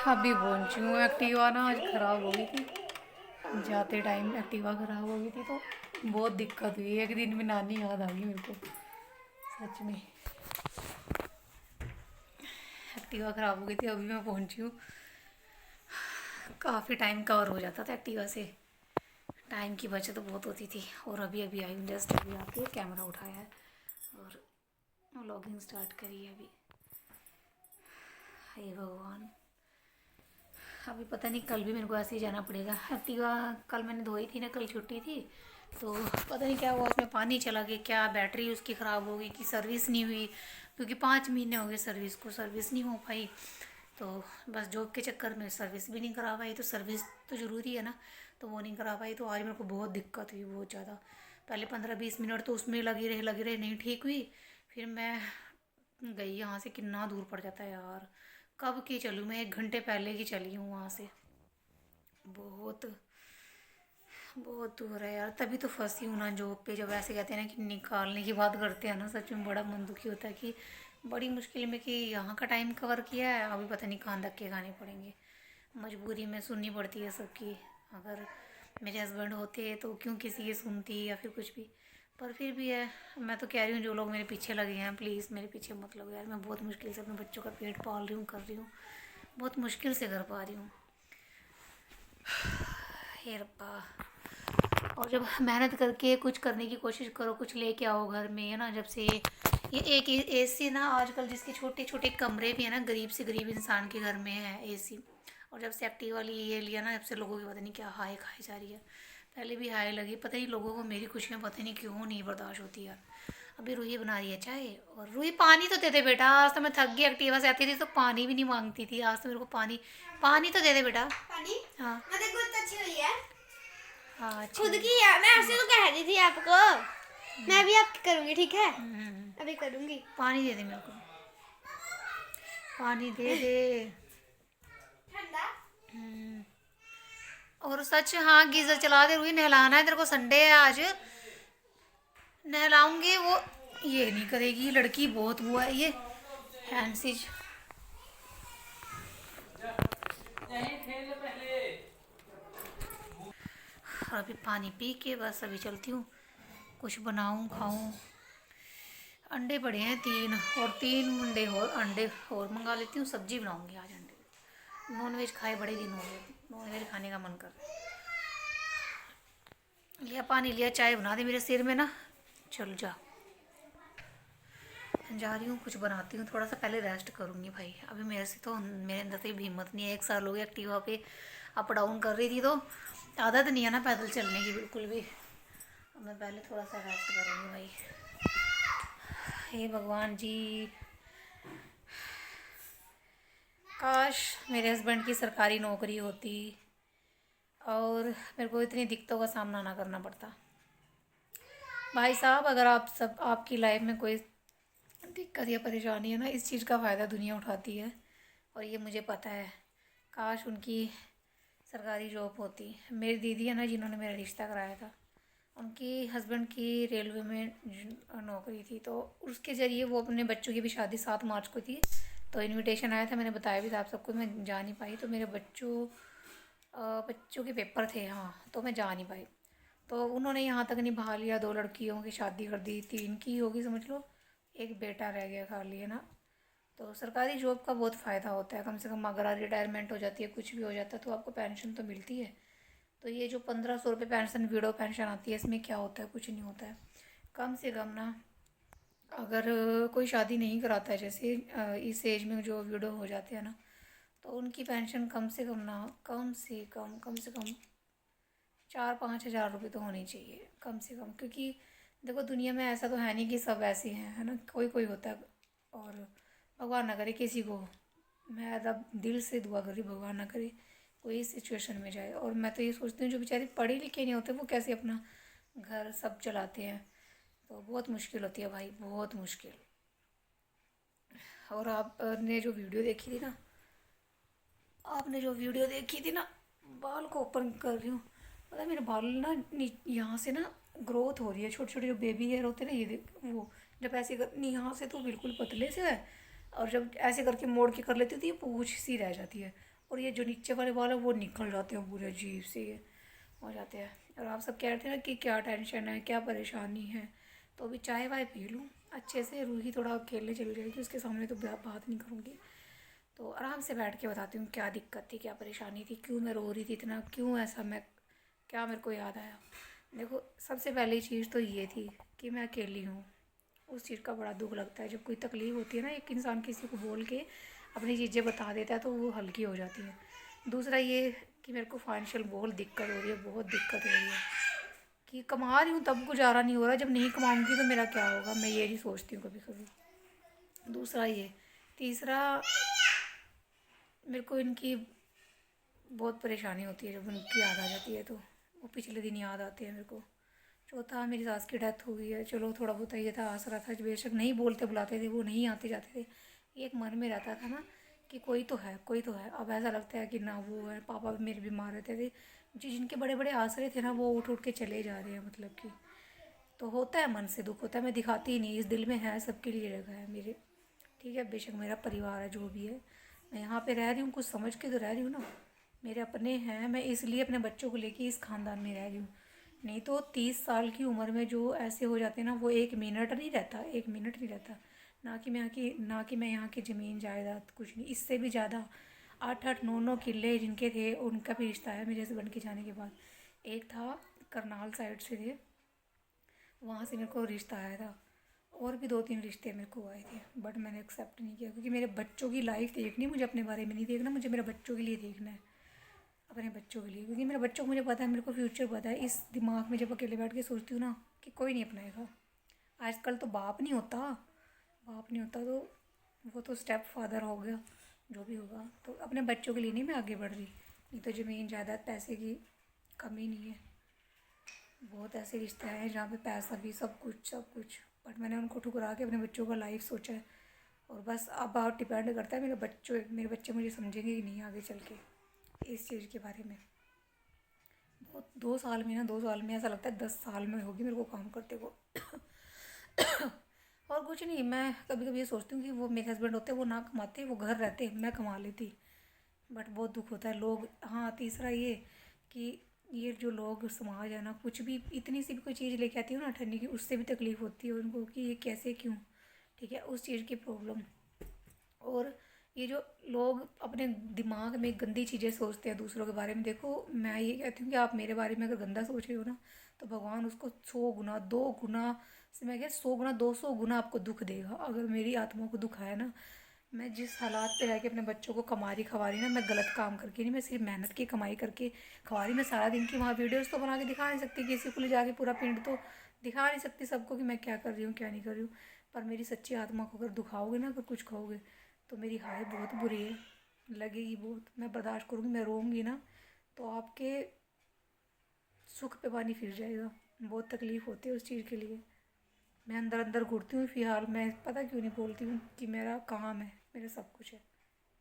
अभी पहुंची हूँ। एक्टिवा ना आज ख़राब हो गई थी। जाते टाइम एक्टिवा ख़राब हो गई थी तो बहुत दिक्कत हुई। एक दिन में नानी याद आ गई मेरे को, सच में। एक्टिवा ख़राब हो गई थी, अभी मैं पहुंची हूँ। काफ़ी टाइम कवर हो जाता था एक्टिवा से, टाइम की बचत बहुत होती थी। और अभी अभी आई हूँ, जस्ट अभी आके कैमरा उठाया है और व्लॉगिंग स्टार्ट करी है अभी। हे भगवान, अभी पता नहीं कल भी मेरे को ऐसे ही जाना पड़ेगा। एक्टिवा कल मैंने धोई थी ना, कल छुट्टी थी तो पता नहीं क्या हुआ, उसमें पानी चला गया क्या, बैटरी उसकी ख़राब हो गई कि सर्विस नहीं हुई, क्योंकि 5 महीने हो गए सर्विस को, सर्विस नहीं हो पाई। तो बस जॉब के चक्कर में सर्विस भी नहीं करा पाई। तो सर्विस तो ज़रूरी है ना, तो वो नहीं करा पाई। तो आज मेरे को बहुत दिक्कत हुई, बहुत ज़्यादा। पहले 15-20 मिनट तो उसमें लगी रहे, नहीं ठीक हुई। फिर मैं गई यहाँ से, कितना दूर पड़ जाता है यार। कब की चलूँ मैं, 1 घंटे पहले की चली हूँ वहाँ से। बहुत बहुत दूर है यार, तभी तो फंसी हूँ ना जॉब पे। जब ऐसे कहते हैं ना कि निकालने की बात करते हैं ना, सच में बड़ा मन दुखी होता है कि बड़ी मुश्किल में कि यहाँ का टाइम कवर किया है, अभी पता नहीं कहाँ धक्के खाने पड़ेंगे। मजबूरी में सुननी पड़ती है सबकी। अगर मेरे हस्बैंड होते तो क्यों किसी की सुनती या फिर कुछ भी। पर फिर भी है, मैं तो कह रही हूँ जो लोग मेरे पीछे लगे हैं प्लीज़ मेरे पीछे मत लगो यार। मैं बहुत मुश्किल से अपने बच्चों का पेट पाल रही हूँ, कर रही हूँ, बहुत मुश्किल से कर पा रही हूँ। हे रब्बा। और जब मेहनत करके कुछ करने की कोशिश करो, कुछ लेके आओ घर में, है ना। जब से ये एक एसी ना, आजकल जिसके छोटे छोटे कमरे भी है ना, गरीब से गरीब इंसान के घर में है एसी। और जब से एक्टिव वाली ये लिया ना, जब से लोगों की पता नहीं क्या हाई खाई जा रही है। पहले भी हाई लगी, पता नहीं लोगों को मेरी खुशियाँ पता नहीं क्यों नहीं बर्दाश्त होती यार। अभी रूही बना रही है चाय। और रूही पानी तो दे दे बेटा, आज तो मैं थक गई। एक्टिवा से आती थी तो पानी भी नहीं मांगती थी, आज तो मेरे को पानी, पानी तो दे दे बेटा। पानी, हाँ देखो अच्छी हुई है। हाँ खुद की है, मैं ऐसे तो कह रही थी आपको। मैं भी आपकी करूंगी, ठीक है। अभी करूंगी। पानी दे दे मेरे को, पानी दे दे। ठंडा। और सच, हाँ गीजर चला दे रूही, नहलाना है तेरे को, संडे है आज, नहलाऊंगी। वो ये नहीं करेगी लड़की, बहुत हुआ है ये हैंसिज। अभी पानी पी के बस अभी चलती हूँ, कुछ बनाऊँ खाऊँ। अंडे पड़े हैं 3, और 3 अंडे और मंगा लेती हूँ। सब्जी बनाऊँगी आज अंडे। नॉन वेज खाए बड़े दिन हो गए, नॉन वेज खाने का मन कर रहा है। लिया पानी, लिया चाय, बना दे मेरे सिर में ना। चल जा, जा रही हूँ, कुछ बनाती हूँ। थोड़ा सा पहले रेस्ट करूँगी भाई। अभी मेरे से तो, मेरे अंदर से भी हिम्मत नहीं है। 1 साल हो गया एक्टिवा पे अप डाउन कर रही थी, तो आदत नहीं है ना पैदल चलने की बिल्कुल भी। अब मैं पहले थोड़ा सा रेस्ट करूँगी भाई। हे भगवान जी, काश मेरे हस्बैंड की सरकारी नौकरी होती और मेरे को इतनी दिक्कतों का सामना ना करना पड़ता। भाई साहब, अगर आप सब, आपकी लाइफ में कोई दिक्कत या परेशानी है ना, इस चीज़ का फ़ायदा दुनिया उठाती है, और ये मुझे पता है। काश उनकी सरकारी जॉब होती। मेरी दीदी है ना, जिन्होंने मेरा रिश्ता कराया था, उनकी हस्बैंड की रेलवे में नौकरी थी। तो उसके ज़रिए वो अपने बच्चों की भी शादी 7 मार्च को थी, तो इनविटेशन आया था। मैंने बताया भी था आप सबको, मैं जा नहीं पाई। तो मेरे बच्चों के पेपर थे, हाँ, तो मैं जा नहीं पाई। तो उन्होंने यहाँ तक निभा लिया, 2 लड़कियों की शादी कर दी, 3 की होगी समझ लो, एक बेटा रह गया खाली, है ना। तो सरकारी जॉब का बहुत फ़ायदा होता है, कम से कम अगर रिटायरमेंट हो जाती है, कुछ भी हो जाता है, तो आपको पेंशन तो मिलती है। तो ये जो 1500 रुपये पेंशन, विडो पेंशन आती है, इसमें क्या होता है, कुछ नहीं होता है। कम से कम ना, अगर कोई शादी नहीं कराता है, जैसे इस एज में जो विडो हो जाते हैं ना, तो उनकी पेंशन कम से कम ना, कम से कम 4-5 हज़ार रुपये तो होनी चाहिए कम से कम। क्योंकि देखो, दुनिया में ऐसा तो है नहीं कि सब ऐसे हैं, है ना, कोई कोई होता है। और भगवान ना करे किसी को, मैं रब दिल से दुआ कर रही, भगवान ना करे कोई इस सिचुएशन में जाए। और मैं तो ये सोचती हूँ जो बेचारे पढ़े लिखे नहीं होते, वो कैसे अपना घर सब चलाते हैं। तो बहुत मुश्किल होती है भाई, बहुत मुश्किल। और आपने जो वीडियो देखी थी ना, बाल को ओपन कर रही हूँ, पता है मेरे बाल ना यहाँ से ना ग्रोथ हो रही है, छोटे छोटे जो बेबी हेयर होते हैं ना, ये देख वो, जब ऐसे कर नहीं, यहाँ से तो बिल्कुल पतले से है, और जब ऐसे करके मोड़ के कर लेती हूँ तो ये पूंछ सी रह जाती है। और ये जो नीचे वाले बाल है वो निकल जाते हैं, पूरे अजीब से ये हो जाते हैं। और आप सब कह रहे थे ना कि क्या टेंशन है, क्या परेशानी है, तो अभी चाय वाय पी लूँ अच्छे से। रूही थोड़ा खेलने चली जाएगी, उसके सामने तो बात नहीं करूँगी, तो आराम से बैठ के बताती हूँ क्या दिक्कत थी, क्या परेशानी थी, क्यों मैं रो रही थी इतना, क्यों ऐसा, मैं क्या मेरे को याद आया। देखो सबसे पहली चीज़ तो ये थी कि मैं अकेली हूँ। उस चीज़ का बड़ा दुख लगता है जब कोई तकलीफ़ होती है ना, एक इंसान किसी को बोल के अपनी चीज़ें बता देता है तो वो हल्की हो जाती है। दूसरा ये कि मेरे को फाइनेंशियल बहुत दिक्कत हो रही है, बहुत दिक्कत हो रही है कि कमा रही हूँ तब गुजारा नहीं हो रहा, जब नहीं कमाऊँगी तो मेरा क्या होगा, मैं ये ही सोचती हूँ कभी कभी। दूसरा ये। तीसरा, मेरे को इनकी बहुत परेशानी होती है जब उनकी याद आ जाती है, तो वो पिछले दिन याद आते हैं मेरे को। चौथा, मेरी सास की डेथ हो गई है, चलो थोड़ा बहुत ये था, आसरा था, बेशक नहीं बोलते बुलाते थे, वो नहीं आते जाते थे, एक मन में रहता था ना कि कोई तो है, कोई तो है। अब ऐसा लगता है कि ना वो है, पापा भी मेरे बीमार रहते थे, जिनके बड़े बड़े आसरे थे ना वो उठ उठ के चले जा रहे हैं, मतलब कि तो होता है, मन से दुख होता है, मैं दिखाती ही नहीं, इस दिल में है, सबके लिए जगह है मेरे। ठीक है, बेशक मेरा परिवार है जो भी है, मैं यहाँ पे रह रही हूँ, कुछ समझ के तो रह रही हूँ ना, मेरे अपने हैं, मैं इसलिए अपने बच्चों को लेके इस ख़ानदान में रह रही हूँ। नहीं तो 30 साल की उम्र में जो ऐसे हो जाते हैं ना, वो 1 मिनट नहीं रहता, 1 मिनट नहीं रहता। ना कि मैं यहाँ की ज़मीन जायदाद कुछ नहीं, इससे भी ज़्यादा 8-8 9 9 किले जिनके थे उनका भी रिश्ता है मेरे हस्बैंड के जाने के बाद। एक था करनाल साइड से थे, वहाँ से मेरे को रिश्ता आया था, और भी 2-3 रिश्ते मेरे को आए थे, बट मैंने एक्सेप्ट नहीं किया क्योंकि मेरे बच्चों की लाइफ देखनी, मुझे अपने बारे में नहीं देखना, मुझे मेरे बच्चों के लिए देखना है, अपने बच्चों के लिए, क्योंकि मेरे बच्चों को मुझे पता है, मेरे को फ्यूचर पता है। इस दिमाग में जब अकेले बैठ के सोचती हूँ ना कि कोई नहीं अपनाएगा, आजकल तो बाप नहीं होता, बाप नहीं होता तो वो तो स्टेप फादर हो गया, जो भी होगा। तो अपने बच्चों के लिए नहीं मैं आगे बढ़ रही, नहीं तो ज़मीन जायदाद पैसे की कमी नहीं है, बहुत ऐसे रिश्ते हैं जहाँ पे पैसा भी सब कुछ सब कुछ, बट मैंने उनको ठुकरा के अपने बच्चों का लाइफ सोचा है। और बस अब बहुत डिपेंड करता है मेरे बच्चे मुझे समझेंगे कि नहीं आगे चल के इस चीज़ के बारे में। बहुत 2 साल में ना, 2 साल में ऐसा लगता है 10 साल में होगी मेरे को काम करते को। और कुछ नहीं, मैं कभी कभी ये सोचती हूँ कि वो मेरे हस्बैंड होते, वो ना कमाते, वो घर रहते, मैं कमा लेती, बट बहुत दुख होता है लोग। हाँ, तीसरा ये कि ये जो लोग समाज है ना, कुछ भी इतनी सी भी कोई चीज़ लेके आती हो ना ठंडी की, उससे भी तकलीफ़ होती है उनको कि ये कैसे क्यों, ठीक है, उस चीज़ की प्रॉब्लम। और ये जो लोग अपने दिमाग में गंदी चीज़ें सोचते हैं दूसरों के बारे में, देखो मैं ये कहती हूँ कि आप मेरे बारे में अगर गंदा सोच रहे हो ना, तो भगवान उसको 100 गुना 2 गुना से, मैं क्या 100 गुना 200 गुना आपको दुख देगा। अगर मेरी आत्मा को दुख आया ना, मैं जिस हालात पे रह के अपने बच्चों को कमा रही खवा रही ना, मैं गलत काम करके नहीं, मैं सिर्फ मेहनत की कमाई करके खवा रही। मैं सारा दिन की वहाँ वीडियोस तो बना के दिखा नहीं सकती किसी को, ले जाके पूरा पिंड तो दिखा नहीं सकती सबको कि मैं क्या कर रही हूँ क्या नहीं कर रही हूँ, पर मेरी सच्ची आत्मा को अगर दुखाओगे ना, अगर कुछ कहोगे, तो मेरी हाय बहुत बुरी है, लगेगी बहुत, मैं बर्दाश्त करूँगी, मैं रोऊँगी ना तो आपके सुख पे पानी फिर जाएगा, बहुत तकलीफ़ होती है उस चीज़ के लिए। मैं अंदर अंदर घुटती हूँ फिलहाल, मैं पता क्यों नहीं बोलती हूँ कि मेरा काम है, मेरा सब कुछ है,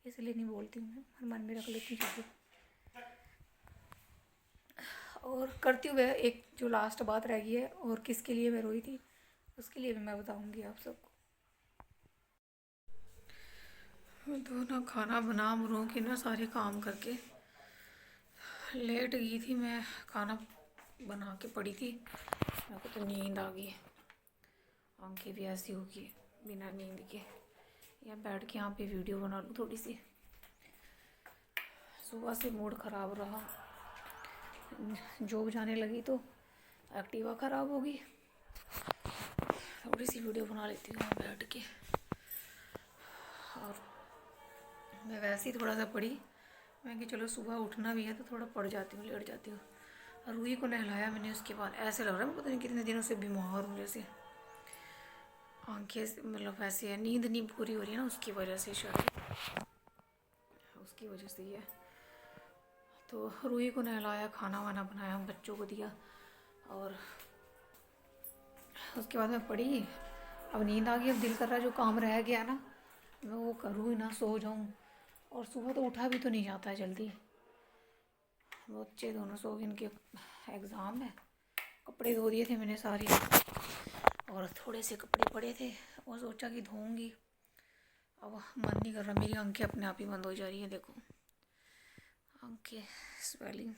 इसलिए नहीं बोलती हूँ, मैं हर मन में रख लेती हूँ चीज़ें। और करती हूँ वह एक जो लास्ट बात रह गई है, और किसके लिए मैं रोई थी उसके लिए भी मैं बताऊँगी आप सबको। तो ना खाना बना मुरों के ना सारे काम करके लेट गई थी मैं, खाना बना के पड़ी थी, मेरे को तो नींद आ गई, आंखें भी ऐसी होगी बिना नींद के, या बैठ के यहाँ पे वीडियो बना लूँ थोड़ी सी। सुबह से मूड ख़राब रहा, जॉब जाने लगी तो एक्टिवा ख़राब होगी, थोड़ी सी वीडियो बना लेती हूँ वहाँ बैठ के। और मैं वैसे ही थोड़ा सा पढ़ी, मैं कि चलो सुबह उठना भी है तो थोड़ा पढ़ जाती हूँ, लेट जाती हूँ। और रूही को नहलाया मैंने, उसके बाद ऐसे लग रहा है मैं पता नहीं कितने दिनों से बीमार हूँ, जैसे आंखें मतलब वैसे है, नींद नहीं पूरी हो रही है ना, उसकी वजह से शायद, उसकी वजह से ही है। तो रूही को नहलाया, खाना वाना बनाया, बच्चों को दिया, और उसके बाद मैं पढ़ी। अब नींद आ गई, अब दिल कर रहा है जो काम रह गया ना मैं वो करूँ ना, सो जाऊँ। और सुबह तो उठा भी तो नहीं जाता है जल्दी, बच्चे दोनों सो गए, इनके एग्ज़ाम है। कपड़े धो दिए थे मैंने सारे, और थोड़े से कपड़े पड़े थे और सोचा कि धोऊंगी, अब मन नहीं कर रहा, मेरी आंखें अपने आप ही बंद हो जा रही है देखो, ओके स्वेलिंग।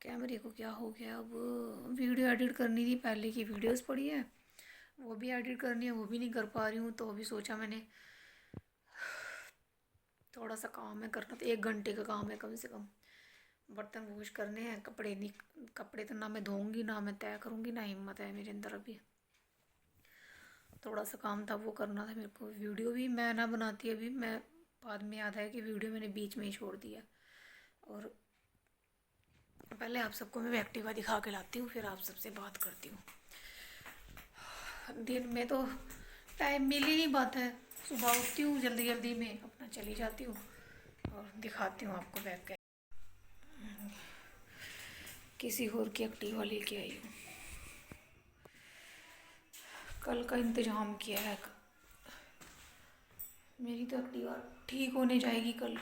कैमरे को क्या हो गया? अब वीडियो एडिट करनी थी, पहले की वीडियोस पड़ी है वो भी एडिट करनी है, वो भी नहीं कर पा रही हूँ। तो अभी सोचा मैंने थोड़ा सा काम है करना, तो 1 घंटे का काम है कम से कम। बर्तन वॉश करने हैं, कपड़े नहीं, कपड़े तो ना मैं धोऊंगी ना मैं तय करूँगी, ना हिम्मत है मेरे अंदर अभी। थोड़ा सा काम था वो करना था मेरे को। वीडियो भी मैं ना बनाती अभी, मैं बाद में याद है कि वीडियो मैंने बीच में ही छोड़ दिया। और पहले आप सबको मैं एक्टिवा दिखा के लाती हूँ, फिर आप सबसे बात करती हूँ। दिन में तो टाइम मिल ही नहीं पाता है। सुबह उठती हूँ जल्दी जल्दी में, अपना चली जाती हूँ और दिखाती हूँ आपको बैग के। किसी और की एक्टिवा लेके आई हूँ, कल का इंतज़ाम किया है। मेरी तो एक्टिवा ठीक होने जाएगी कल।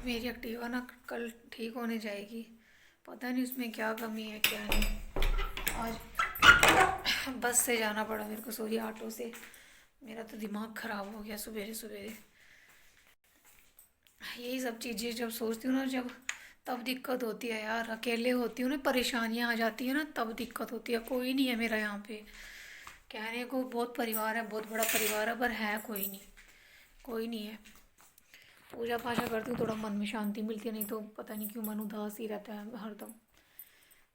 मेरी एक्टिवा ना कल ठीक होने जाएगी, पता नहीं उसमें क्या कमी है क्या नहीं। आज बस से जाना पड़ा मेरे को, सॉरी ऑटो से। मेरा तो दिमाग ख़राब हो गया सवेरे सवेरे। यही सब चीज़ें जब सोचती हूँ ना, जब तब दिक्कत होती है यार। अकेले होती हूँ ना, परेशानियाँ आ जाती है ना, तब दिक्कत होती है। कोई नहीं है मेरा यहाँ पे, कहने को बहुत परिवार है, बहुत बड़ा परिवार है, पर है कोई नहीं, कोई नहीं है। पूजा पाजा करती हूँ, थोड़ा मन में शांति मिलती है, नहीं तो पता नहीं क्यों मन उदास ही रहता है हरदम।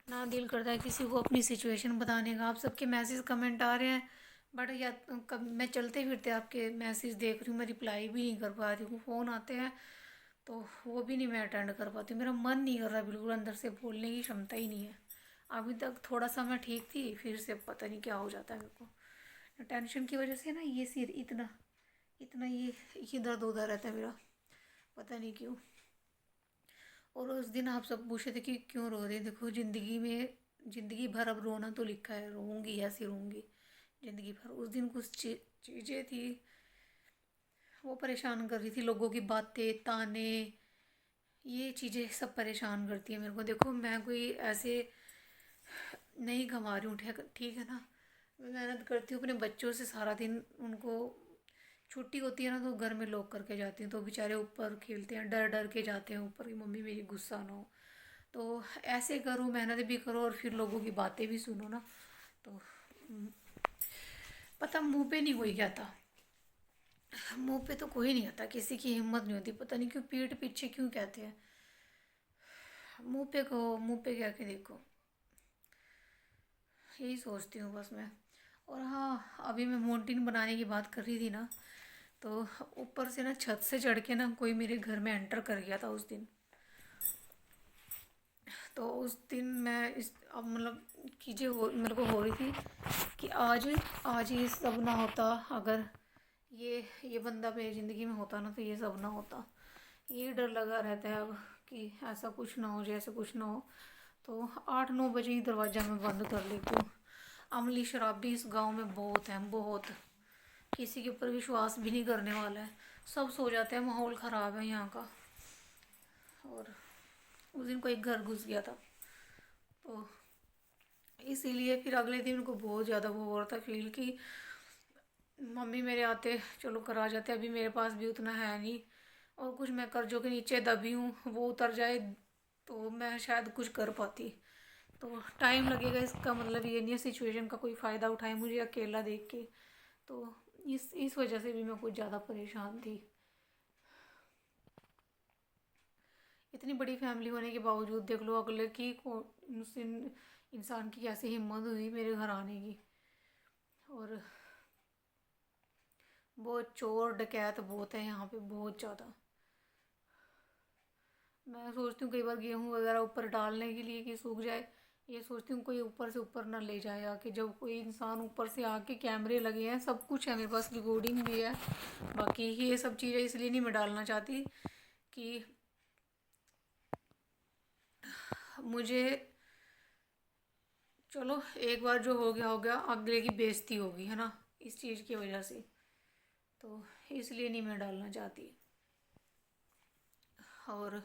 ना दिल करता है किसी को अपनी सिचुएशन बताने का। आप सबके मैसेज कमेंट आ रहे हैं, बट या कब मैं चलते फिरते आपके मैसेज देख रही हूँ, मैं रिप्लाई भी नहीं कर पा रही हूँ। फ़ोन आते हैं तो वो भी नहीं मैं अटेंड कर पाती हूँ। मेरा मन नहीं कर रहा बिल्कुल, अंदर से बोलने की क्षमता ही नहीं है। अभी तक थोड़ा सा मैं ठीक थी, फिर से पता नहीं क्या हो जाता है मेरे को। टेंशन की वजह से ना ये सिर इतना इतना ये दर्द उधर रहता है मेरा, पता नहीं क्यों। और उस दिन आप सब पूछे थे कि क्यों रो रहे। देखो ज़िंदगी में, ज़िंदगी भर अब रोना तो लिखा है, रोऊंगी ऐसे रोऊंगी ज़िंदगी भर। उस दिन कुछ चीज़ें थी वो परेशान कर रही थी, लोगों की बातें, ताने, ये चीज़ें सब परेशान करती है मेरे को। देखो मैं कोई ऐसे नहीं कमा रही हूँ, ठीक ठीक है ना। मैं मेहनत करती हूँ अपने बच्चों से सारा दिन, उनको छुट्टी होती है ना तो घर में लॉक करके जाती हूँ, तो बेचारे ऊपर खेलते हैं, डर डर के जाते हैं ऊपर कि मम्मी मेरी गुस्सा ना हो। तो ऐसे करो, मेहनत भी करो और फिर लोगों की बातें भी सुनो ना, तो पता मुंह पे नहीं कोई कहता, मुंह पे तो कोई नहीं आता, किसी की हिम्मत नहीं होती। पता नहीं क्यों पीठ पीछे क्यों कहते हैं, मुंह पे कहो, मुंह पे कह के देखो। यही सोचती हूँ बस मैं। और हाँ, अभी मैं माउंटेन बनाने की बात कर रही थी ना, तो ऊपर से ना छत से चढ़ के ना कोई मेरे घर में एंटर कर गया था उस दिन। तो उस दिन मैं इस अब मतलब चीज़ें हो मेरे को हो रही थी कि आज आज ये सब ना होता, अगर ये बंदा मेरी ज़िंदगी में होता ना तो ये सब ना होता। ये डर लगा रहता है अब कि ऐसा कुछ ना हो, जैसे कुछ ना हो। तो 8-9 बजे ही दरवाज़ा मैं बंद कर लेती हूँ। अमली शराबी इस गांव में बहुत हैं, बहुत। किसी के ऊपर विश्वास भी नहीं करने वाला है, सब सो जाते हैं, माहौल ख़राब है यहाँ का। और उस दिन कोई घर घुस गया था, तो इसीलिए फिर अगले दिन उनको बहुत ज़्यादा वो हो रहा था फील कि मम्मी मेरे आते चलो करा जाते, अभी मेरे पास भी उतना है नहीं, और कुछ मैं कर्जों के नीचे दबी हूँ, वो उतर जाए तो मैं शायद कुछ कर पाती। तो टाइम लगेगा, इसका मतलब ये नहीं है सिचुएशन का कोई फ़ायदा उठाए मुझे अकेला देख के। तो इस वजह से भी मैं कुछ ज़्यादा परेशान थी। इतनी बड़ी फैमिली होने के बावजूद देख लो अगले की इंसान की कैसे हिम्मत हुई मेरे घर आने की। और बहुत चोर डकैत बहुत है यहाँ पे, बहुत ज़्यादा। मैं सोचती हूँ कई बार गेहूँ वगैरह ऊपर डालने के लिए कि सूख जाए, ये सोचती हूँ कोई ऊपर से ऊपर ना ले जाए आके। जब कोई इंसान ऊपर से आके, कैमरे लगे हैं, सब कुछ है मेरे पास, रिकॉर्डिंग भी है। बाकी ये सब चीज़ें इसलिए नहीं मैं डालना चाहती कि मुझे, चलो एक बार जो हो गया हो गया, अगले की बेइज्जती होगी है ना, इस चीज़ की वजह से। तो इसलिए नहीं मैं डालना चाहती। और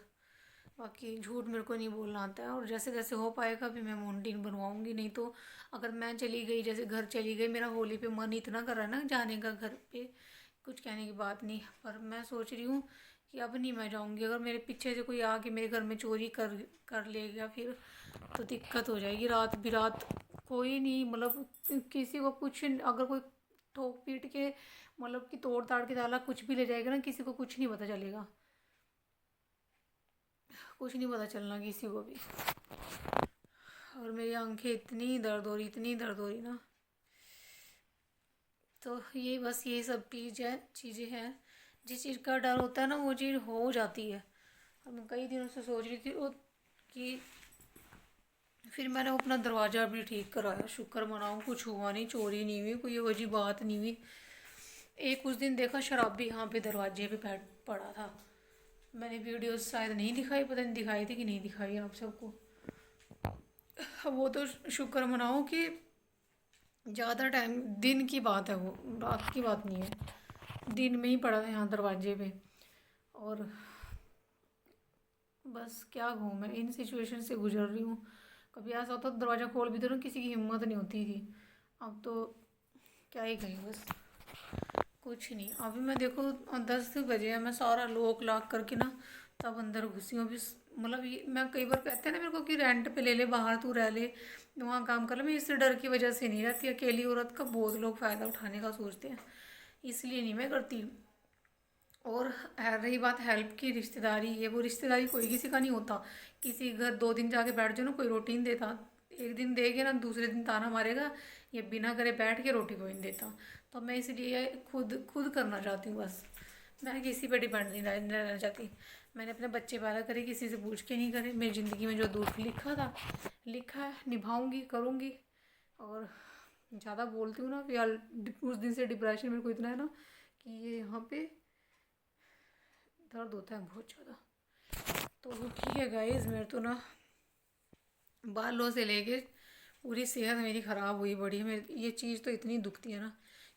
बाकी झूठ मेरे को नहीं बोलना आता है, और जैसे जैसे हो पाएगा भी मैं माउंटेन बनवाऊंगी। नहीं तो अगर मैं चली गई, जैसे घर चली गई, मेरा होली पे मन इतना कर रहा है ना जाने का घर पे, कुछ कहने की बात नहीं, पर मैं सोच रही हूँ कि अब नहीं मैं जाऊँगी। अगर मेरे पीछे से कोई आके मेरे घर में चोरी कर कर ले गया फिर तो दिक्कत हो जाएगी। रात बिरात कोई नहीं, मतलब किसी को कुछ अगर कोई ठोक पीट के मतलब कि तोड़ ताड़ के डाला कुछ भी ले जाएगा ना, किसी को कुछ नहीं पता चलेगा, कुछ नहीं पता चलना किसी को भी। और मेरी आंखें इतनी दर्द हो रही, इतनी दर्द हो रही ना। तो ये बस ये सब चीज़ें हैं जिस चीज़ का डर होता है ना वो चीज़ हो जाती है। अब मैं कई दिनों से सोच रही थी वो कि फिर मैंने वो अपना दरवाज़ा भी ठीक कराया, शुक्र मनाऊँ कुछ हुआ नहीं, चोरी नहीं हुई, कोई वो जी बात नहीं हुई। एक उस दिन देखा शराबी यहाँ पे दरवाजे पे बैठ पड़ा था। मैंने वीडियोस शायद नहीं दिखाई, पता नहीं दिखाई थी कि नहीं दिखाई आप सबको। वो तो शुक्र मनाओ कि ज़्यादा टाइम दिन की बात है, वो रात की बात नहीं है, दिन में ही पड़ा था यहाँ दरवाजे पे। और बस क्या कहूँ, मैं इन सिचुएशन से गुजर रही हूँ। कभी ऐसा होता तो दरवाज़ा खोल भी दो ना, किसी की हिम्मत नहीं होती थी। अब तो क्या ही कहें, बस कुछ नहीं। अभी मैं देखो 10 बजे है, मैं सारा लॉक लॉक करके ना तब अंदर घुसी हूँ। अभी मतलब ये मैं कई बार कहते हैं ना मेरे को कि रेंट पे ले ले, बाहर तू रह ले, वहाँ काम कर ले, मैं इस डर की वजह से नहीं रहती। अकेली औरत का बहुत लोग फ़ायदा उठाने का सोचते हैं, इसलिए नहीं मैं करती। और रही बात हेल्प की, रिश्तेदारी है वो रिश्तेदारी कोई किसी का नहीं होता। किसी घर 2 दिन जाके बैठ जाओ ना, कोई रोटी नहीं देता। एक दिन देगे ना, दूसरे दिन ताना मारेगा ये बिना करे बैठ के रोटी कोई नहीं देता। तो मैं इसलिए खुद खुद करना चाहती हूँ बस। मैं किसी पर डिपेंड नहीं रहना चाहती। मैंने अपने बच्चे पैदा करे, किसी से पूछ के नहीं करे। मेरी ज़िंदगी में जो दुख लिखा था लिखा है, निभाऊंगी, करूँगी। और ज़्यादा बोलती हूँ ना फिर उस दिन से डिप्रेशन मेरे को इतना है ना कि ये यहाँ पे दर्द होता है बहुत ज़्यादा। तो ठीक है गाइस, मेरे तो ना बालों से लेके पूरी सेहत मेरी ख़राब हुई बड़ी है। मेरी ये चीज़ तो इतनी दुखती है ना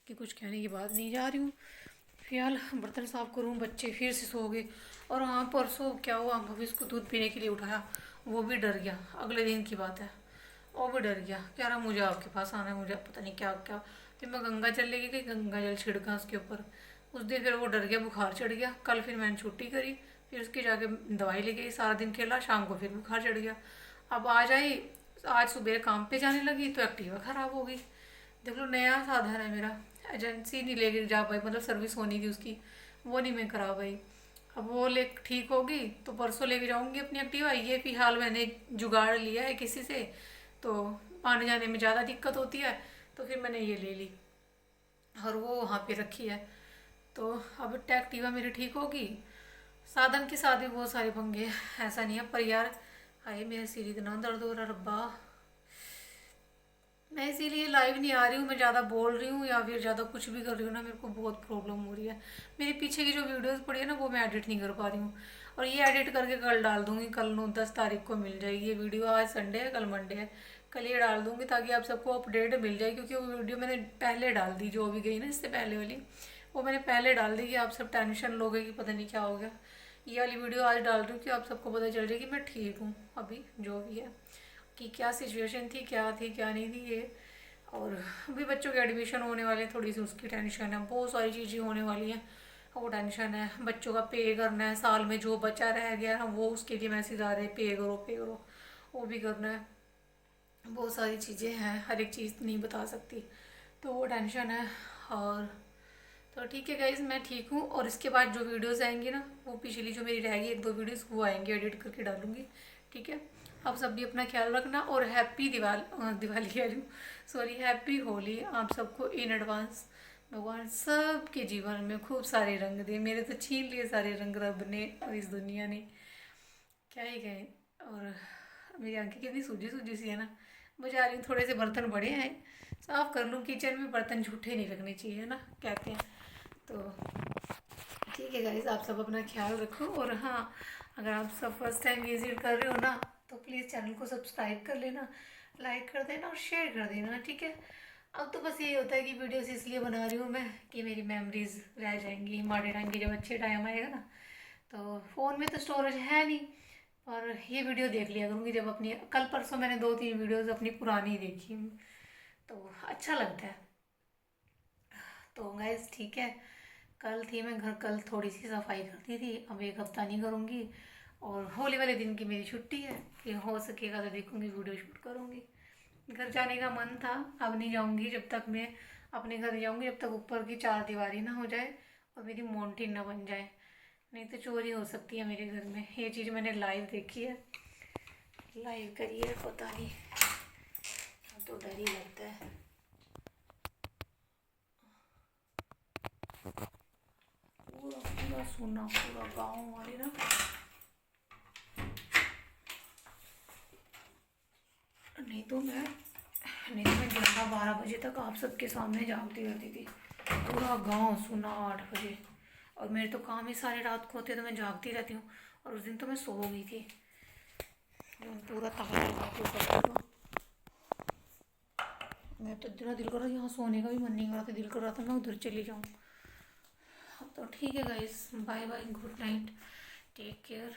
कि कुछ कहने की बात नहीं। जा रही हूँ फिलहाल बर्तन साफ़ करूँ, बच्चे फिर से सो गए। और हाँ परसों क्या हुआ, भविष्य को दूध पीने के लिए उठाया, वो भी डर गया। अगले दिन की बात है, वो भी डर गया, कह रहा मुझे आपके पास आना है, मुझे पता नहीं क्या क्या। फिर मैं गंगा जल लेके गई, गंगा जल छिड़का उसके ऊपर। उस दिन फिर वो डर गया, बुखार चढ़ गया। कल फिर मैंने छुट्टी करी, फिर उसकी जाके दवाई ले गई, सारा दिन खेला, शाम को फिर बुखार चढ़ गया। अब आज आई, आज सुबह काम पे जाने लगी तो एक्टिवा ख़राब हो गई। देख लो नया साधन है मेरा, एजेंसी नहीं लेके जा पाई, मतलब सर्विस होनी थी उसकी, वो नहीं मैं करा पाई। अब वो ले ठीक होगी तो परसों लेके जाऊंगी अपनी एक्टिवा। ये फिलहाल मैंने जुगाड़ लिया है किसी से, तो आने जाने में ज़्यादा दिक्कत होती है, तो फिर मैंने ये ले ली और वो वहाँ पे रखी है। तो अब एक्टिवा मेरी ठीक होगी। साधन के साथ भी बहुत सारे पंगे हैं, ऐसा नहीं है, पर यार हाय मेरा सिर इतना दर्द हो रहा रब्बा। मैं इसीलिए लाइव नहीं आ रही हूँ, मैं ज़्यादा बोल रही हूँ या फिर ज़्यादा कुछ भी कर रही हूँ ना, मेरे को बहुत प्रॉब्लम हो रही है। मेरे पीछे की जो वीडियोस पड़ी है ना वो मैं एडिट नहीं कर पा रही हूँ, और ये एडिट करके कल डाल दूँगी। कल 9-10 तारीख को मिल जाएगी ये वीडियो, आज संडे है कल मंडे है, कल ये डाल दूँगी ताकि आप सबको अपडेट मिल जाए। क्योंकि वो वीडियो मैंने पहले डाल दी, जो भी गई ना इससे पहले वाली, वो मैंने पहले डाल दी कि आप सब टेंशन लोगे कि पता नहीं क्या हो गया। ये वाली वीडियो आज डाल रही हूँ कि आप सबको पता चल जाए कि मैं ठीक हूँ अभी, जो भी है कि क्या सिचुएशन थी, क्या थी क्या नहीं थी ये। और अभी बच्चों के एडमिशन होने वाले हैं, थोड़ी सी उसकी टेंशन है, बहुत सारी चीज़ें होने वाली हैं, वो टेंशन है। बच्चों का पे करना है, साल में जो बचा रह गया है वो उसके लिए मैसेज आ रहे हैं पे करो पे करो, वो भी करना है। बहुत सारी चीज़ें हैं, हर एक चीज़ नहीं बता सकती, तो वो टेंशन है। और तो ठीक है गाइज, मैं ठीक हूँ। और इसके बाद जो वीडियोस आएंगी ना, वो पिछली जो मेरी रहेगी 1-2 वीडियोस वो आएंगी, एडिट करके डालूंगी, ठीक है। आप सब भी अपना ख्याल रखना, और हैप्पी दिवाली कह रही हूँ, सॉरी हैप्पी होली आप सबको इन एडवांस। भगवान सबके जीवन में खूब सारे रंग दे, मेरे तो छीन लिए सारे रंग रब ने और इस दुनिया ने, क्या ही कहें। और मेरी आंखें कितनी सूजी सूजी सी है ना। मुझे आ रही थोड़े से बर्तन बड़े हैं, साफ़ कर लूँ। किचन में बर्तन झूठे नहीं रखने चाहिए ना, कहते हैं। तो ठीक है गाइस, आप सब अपना ख्याल रखो। और हाँ, अगर आप सब फर्स्ट टाइम विजिट कर रहे हो ना तो प्लीज़ चैनल को सब्सक्राइब कर लेना, लाइक कर देना और शेयर कर देना, ठीक है। अब तो बस यही होता है कि वीडियोस इसलिए बना रही हूँ मैं कि मेरी मेमोरीज रह जाएंगी हमारे टाइम की, जब अच्छे टाइम आएगा ना। तो फ़ोन में तो स्टोरेज है नहीं, और ये वीडियो देख लिया करूँगी जब अपनी, कल परसों मैंने 2-3 वीडियोस अपनी पुरानी देखी, तो अच्छा लगता है। तो गाइस ठीक है, कल थी, मैं घर कल थोड़ी सी सफाई करती थी, अब एक हफ्ता नहीं करूँगी। और होली वाले दिन की मेरी छुट्टी है, कि हो सकेगा तो देखूँगी, वीडियो शूट करूँगी। घर जाने का मन था, अब नहीं जाऊँगी जब तक मैं अपने घर जाऊँगी, जब तक ऊपर की चार दीवारी ना हो जाए और मेरी मोंटी ना बन जाए, नहीं तो चोरी हो सकती है मेरे घर में। ये चीज़ मैंने लाइव देखी है, लाइव करी है, पता नहीं, तो डर ही लगता है। पूरा पूरा सुना, पूरा गाँव हमारे ना, नहीं तो मैं 11-12 बजे तक आप सबके सामने जागती रहती थी, पूरा गांव सुना 8 बजे। और मेरे तो काम ही सारे रात को होते हैं, तो मैं जागती रहती हूँ। और उस दिन तो मैं सो गई थी, मैं पूरा ताला लगाती हूँ कमरे को। मैं तो इतना दिल कर रहा था, यहाँ सोने का भी मन नहीं कर रहा था, दिल कर रहा था मैं उधर चली जाऊँ। तो ठीक है guys, bye bye, good night, take care.